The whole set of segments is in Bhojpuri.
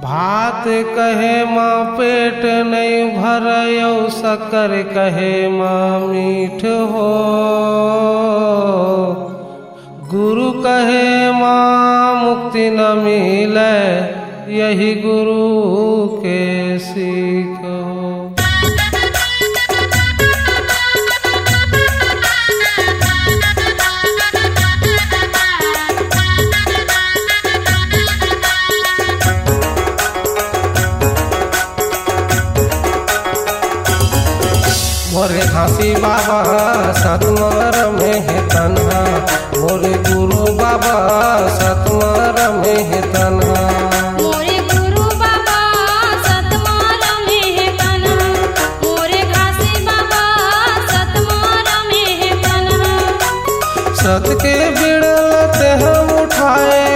भात कहे माँ पेट नहीं भरयो, शक्कर कहे माँ मीठ हो। गुरु कहे माँ मुक्ति न मिले, यही गुरु के सीख हो। मोरे घासी बाबा सतमर में है तन्हा, मोरे गुरु बाबा सतमर में है तन्हा। मोरे गुरु बाबा सतमर में है तन्हा, मोरे घासी बाबा सतमर में है तन्हा। सत के बिड़लते हम उठाए,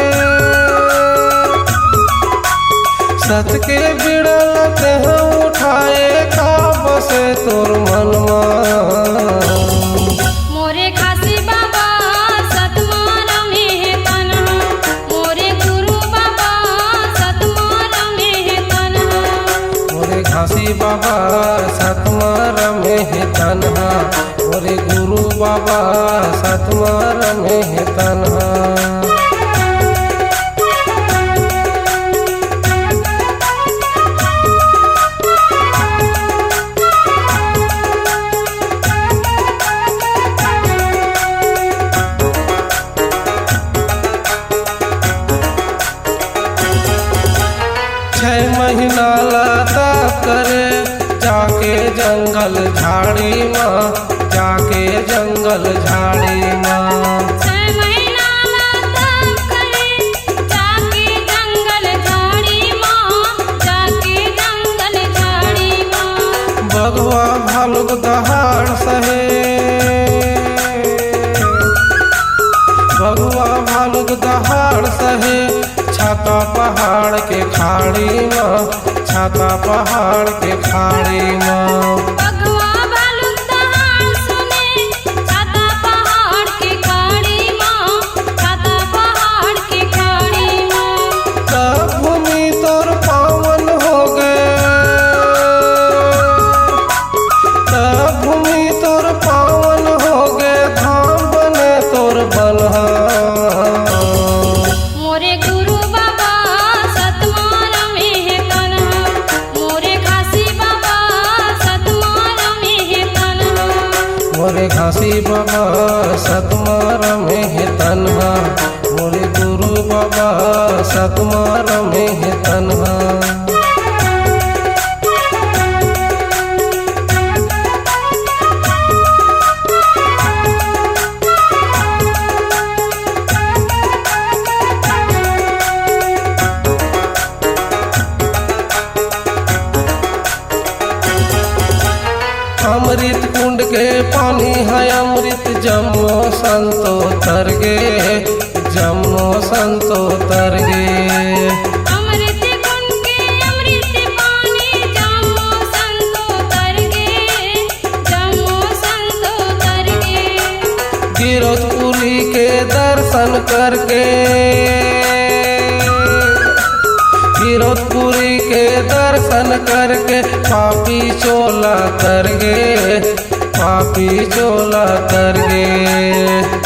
सत के बिड़लते हम उठाए, का बसे तोर मनमा। मोरे घासी बाबा सतमर में है तन्हा, मोरे गुरु बाबा सतमर में है तन्हा। मोरे घासी बाबा सतमर में है तन्हा, मोरे गुरु बाबा सतमर में है तन्हा। छह महीना लता करे जाके जंगल झाड़ी माँ, जाके जंगल झाड़ी माँ। 6 महीना लता करे जाके जंगल झाड़ी माँ, जाके जंगल झाड़ी माँ। बगवा भालुक दहाड़ सहे, बगवा भालुक दहाड़ सहे, छाता पहाड़ के खाड़ी माँ, छाता पहाड़ के खाड़ी माँ। बगवा भालुक दहाड़ सुने, छाता पहाड़ के खाड़ी माँ, छाता पहाड़ के खाड़ी माँ। तब भूमि तोर पावन हो गए, तब भूमि तोर पावन हो गए, धाम बने तोर बलहा। मोरे गुरु बाबा सतमर में है तन्हा, मोरे घासी बाबा सतमर में है तन्हा। मोरे घासी बाबा सतमर में है तन्हा, मोरे गुरु बाबा सतमर में है तन्हा। अमृत कुंड के पानी है अमृत, जमो संतो तर गे, जमो संतो तर गे। अमृत कुंड के अमृत पानी, जमो संतो तर गे, जमो संतो तर गे। गिरौदपुरी के दर्शन करके, गिरौदपुरी के दर्शन करके, पापी चोला कर गे, पापी चोला कर गे।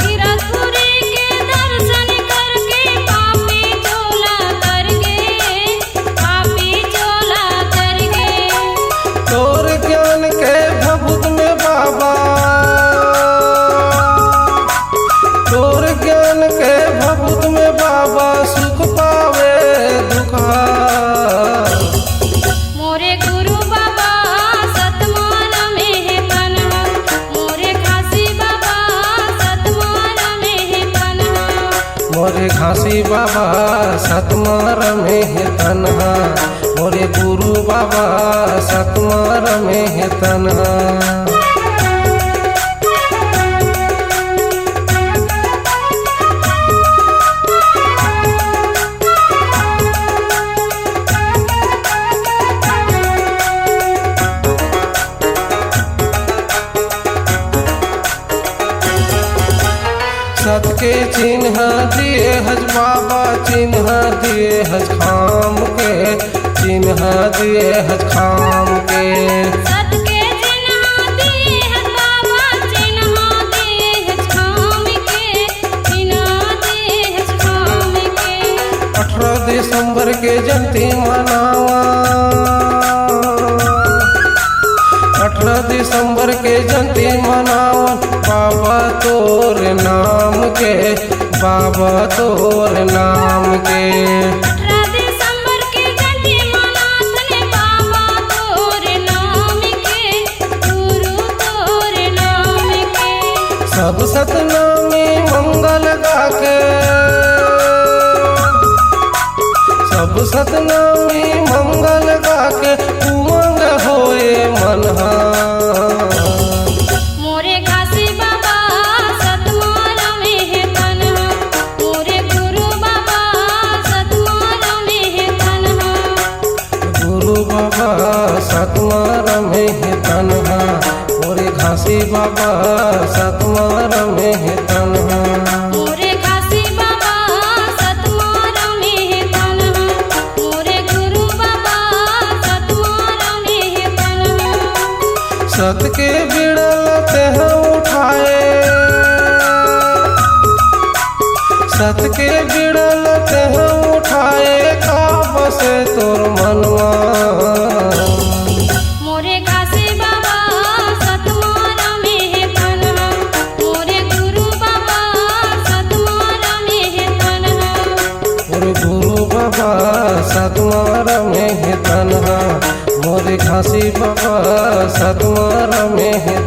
गिरौदपुरी के दर्शन करके, पापी चोला कर गे, पापी चोला कर गे। तोर ज्ञान के भभूत में बाबा, तोर ज्ञान के भभूत में बाबा, सुख पावे दुखार। मोरे गुरु बाबा सतमर में है तन्हा, मोरे घासी बाबा सतमर में है तन्हा। मोरे घासी बाबा सतमर में है तन्हा, मोरे गुरु बाबा सतमर में है तन्हा। सत के चिन्ह दिए हज बाबा चिन्ह दिए हज खाम के, चिन्ह दिए हज खाम के। सत के चिन्ह दिए हज बाबा चिन्ह दिए हज खाम के, चिन्ह दिए हज खाम के। 18 दिसंबर के जयंती मनावा, 18 दिसंबर के जयंती मनावन बाबा तोर नाम के, बाबा तोर नाम के। 18 दिसंबर के जयंती मनाथन बाबा तोर नाम के, गुरु तोर नाम के। सब सतनामी मंगल गाके, सब सतनामी मंगल गाके उमंग होए मनहा। मोरे घासी बाबा सतमार में है तन्हा, मोरे गुरु बाबा सतमार में है तन्हा। गुरु बाबा सतमार में है तन्हा, मोरे घासी बाबा सतमार में है तन्हा। मोरे घासी बाबा सतमार में है तन्हा, मोरे गुरु बाबा सतमार में है तन्हा। सत के बिड़ल तेह उठाए, सत के बिड़ल तेह उठाए का बसे तोर मनवा। मोरे घासी बाबा सतमार में है तन्हा, मोरे गुरु बाबा सतमार में है तन्हा। मोरे गुरु बाबा सतमार में है तन्हा, मोरे घासी बाबा सतमार में है